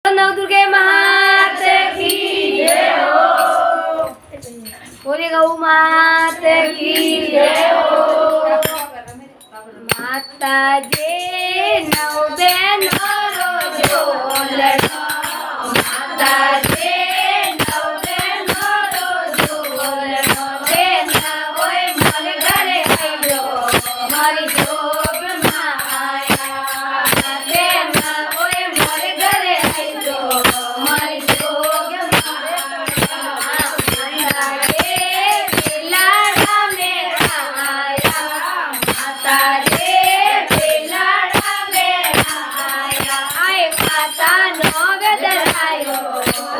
नवदुर्गे मात की जय हो। बोले गौ मात की जय हो। माता जे नव बहनो रोजो लड़ो। माता जे नव बहनो रोजो लड़ो। बेन होय मोर घरे आयो मारी जोग माया। बेन होय मोर घरे आयो मारी जोग माया। माता जे लाड़ा मेरा आया। माता जे लाड़ा मेरा आया। आए माता नो गदरायो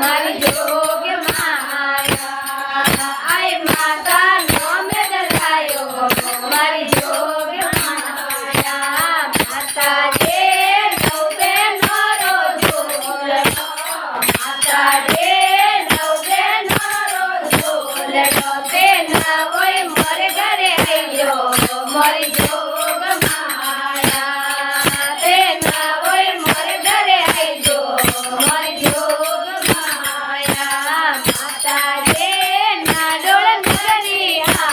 मारी जोग माया। आए माता नो गदरायो मारी जोग माया। माता जे नव बहनो रोजो लड़ो। माता जे नव बहनो रोजो लड़ो। बेन होय मोर घरे आयो मारी जोग माया। बेन होय मोर घरे आयो मारी जोग माया। माता जे नाडोळ नगरी आया।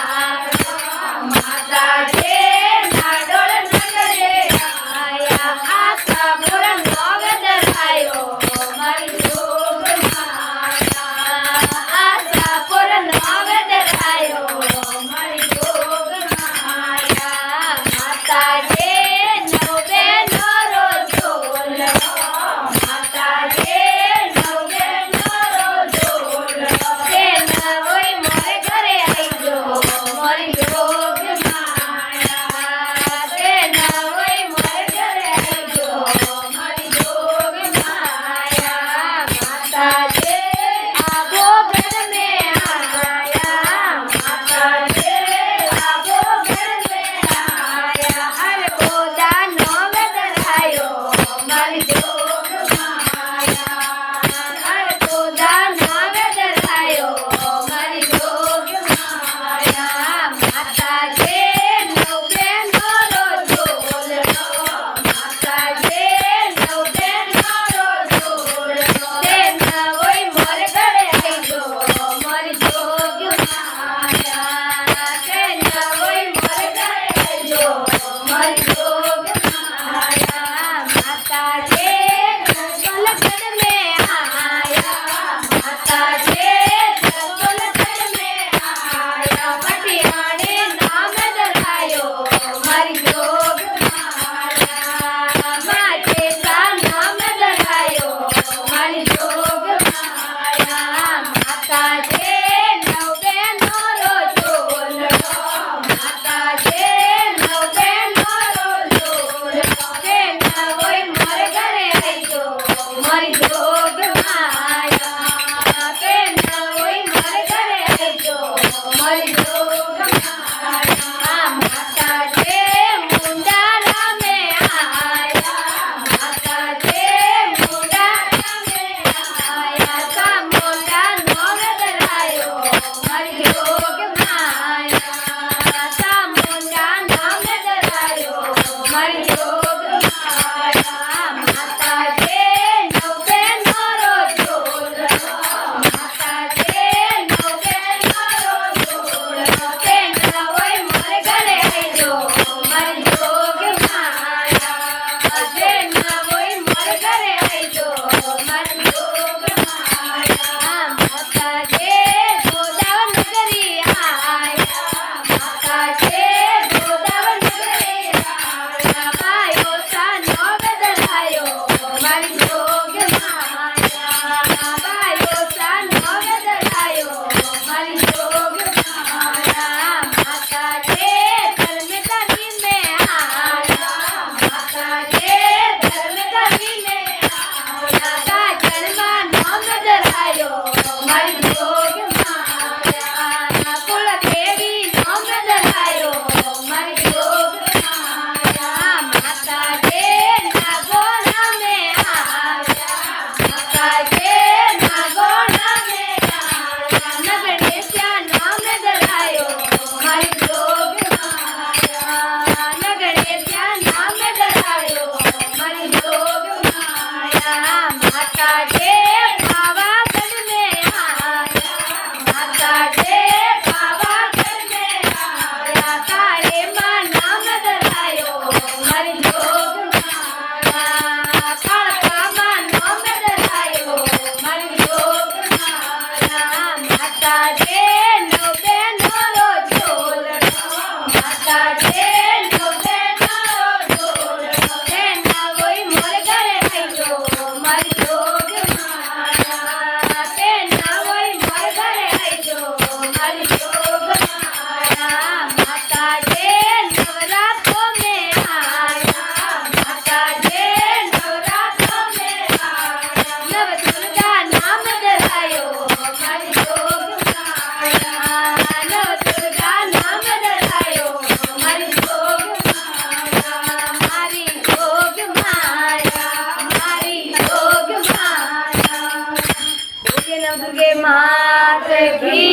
माता जे नाडोळ नगरी आया। आता मोर नव गदरायो मारी जोग माया। નવદુર્ગે માત કી